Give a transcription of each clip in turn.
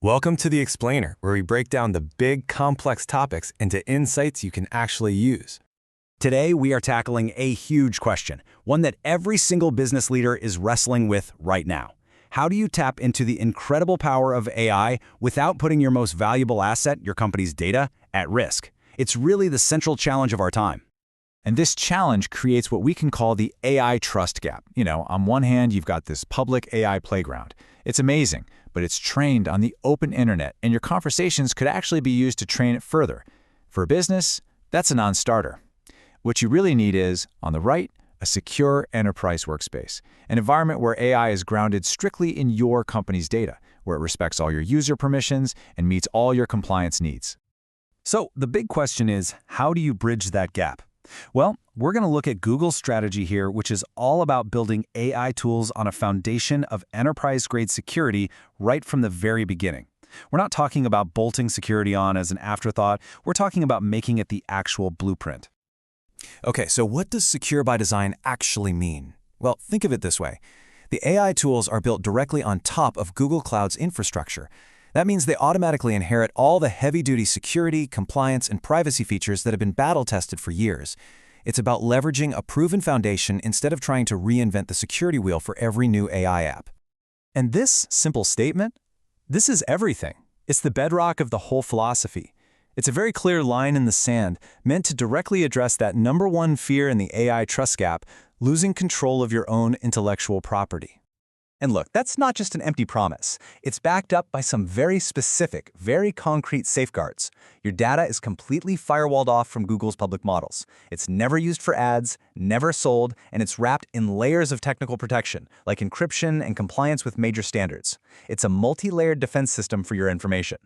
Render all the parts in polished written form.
Welcome to The Explainer, where we break down the big, complex topics into insights you can actually use. Today, we are tackling a huge question, one that every single business leader is wrestling with right now. How do you tap into the incredible power of AI without putting your most valuable asset, your company's data, at risk? It's really the central challenge of our time. And this challenge creates what we can call the AI trust gap. On one hand, you've got this public AI playground. It's amazing, but it's trained on the open internet, and your conversations could actually be used to train it further. For a business, that's a non-starter. What you really need is, on the right, a secure enterprise workspace, an environment where AI is grounded strictly in your company's data, where it respects all your user permissions and meets all your compliance needs. So the big question is, how do you bridge that gap? Well, we're going to look at Google's strategy here, which is all about building AI tools on a foundation of enterprise-grade security right from the very beginning. We're not talking about bolting security on as an afterthought. We're talking about making it the actual blueprint. Okay, so what does secure by design actually mean? Well, think of it this way. The AI tools are built directly on top of Google Cloud's infrastructure. That means they automatically inherit all the heavy-duty security, compliance, and privacy features that have been battle-tested for years. It's about leveraging a proven foundation instead of trying to reinvent the security wheel for every new AI app. And this simple statement, this is everything. It's the bedrock of the whole philosophy. It's a very clear line in the sand, meant to directly address that number one fear in the AI trust gap, losing control of your own intellectual property. And look, that's not just an empty promise. It's backed up by some very specific, very concrete safeguards. Your data is completely firewalled off from Google's public models. It's never used for ads, never sold, and it's wrapped in layers of technical protection, like encryption and compliance with major standards. It's a multi-layered defense system for your information.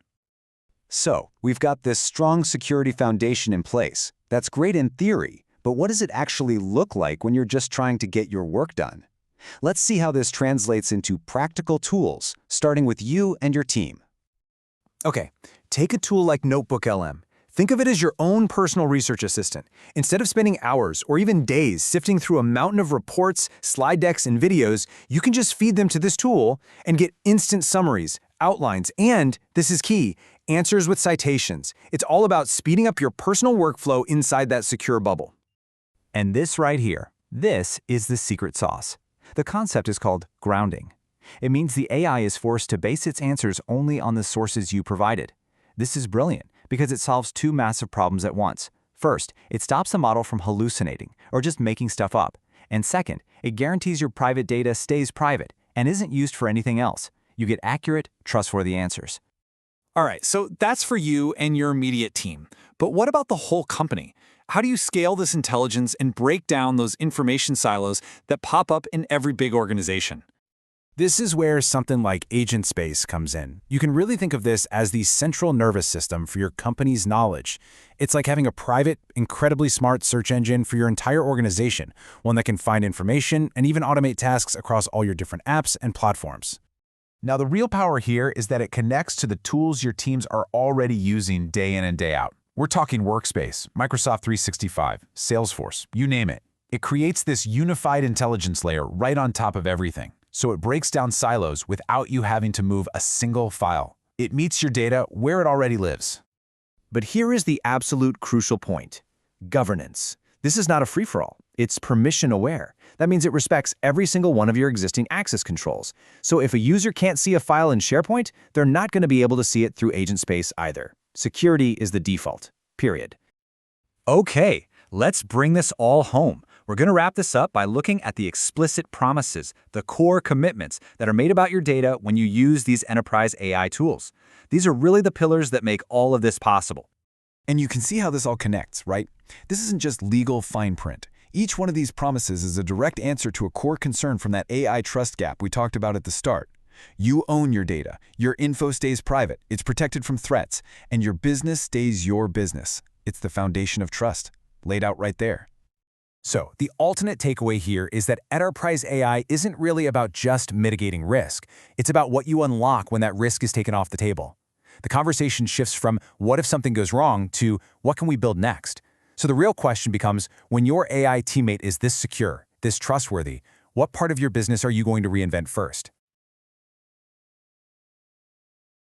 So, we've got this strong security foundation in place. That's great in theory, but what does it actually look like when you're just trying to get your work done? Let's see how this translates into practical tools, starting with you and your team. Okay, take a tool like NotebookLM. Think of it as your own personal research assistant. Instead of spending hours or even days sifting through a mountain of reports, slide decks, and videos, you can just feed them to this tool and get instant summaries, outlines, and, this is key, answers with citations. It's all about speeding up your personal workflow inside that secure bubble. And this right here, this is the secret sauce. The concept is called grounding. It means the AI is forced to base its answers only on the sources you provided. This is brilliant because it solves two massive problems at once. First, it stops the model from hallucinating or just making stuff up. And second, it guarantees your private data stays private and isn't used for anything else. You get accurate, trustworthy answers. All right, so that's for you and your immediate team. But what about the whole company? How do you scale this intelligence and break down those information silos that pop up in every big organization? This is where something like Agentspace comes in. You can really think of this as the central nervous system for your company's knowledge. It's like having a private, incredibly smart search engine for your entire organization, one that can find information and even automate tasks across all your different apps and platforms. Now, the real power here is that it connects to the tools your teams are already using day in and day out. We're talking Workspace, Microsoft 365, Salesforce, you name it. It creates this unified intelligence layer right on top of everything, so it breaks down silos without you having to move a single file. It meets your data where it already lives. But here is the absolute crucial point: governance. This is not a free-for-all. It's permission-aware. That means it respects every single one of your existing access controls. So if a user can't see a file in SharePoint, they're not going to be able to see it through Agentspace either. Security is the default, period. Okay, let's bring this all home. We're going to wrap this up by looking at the explicit promises, the core commitments that are made about your data when you use these enterprise AI tools. These are really the pillars that make all of this possible. And you can see how this all connects, right? This isn't just legal fine print. Each one of these promises is a direct answer to a core concern from that AI trust gap we talked about at the start. You own your data, your info stays private, it's protected from threats, and your business stays your business. It's the foundation of trust, laid out right there. So, the ultimate takeaway here is that enterprise AI isn't really about just mitigating risk. It's about what you unlock when that risk is taken off the table. The conversation shifts from what if something goes wrong to what can we build next? So the real question becomes, when your AI teammate is this secure, this trustworthy, what part of your business are you going to reinvent first?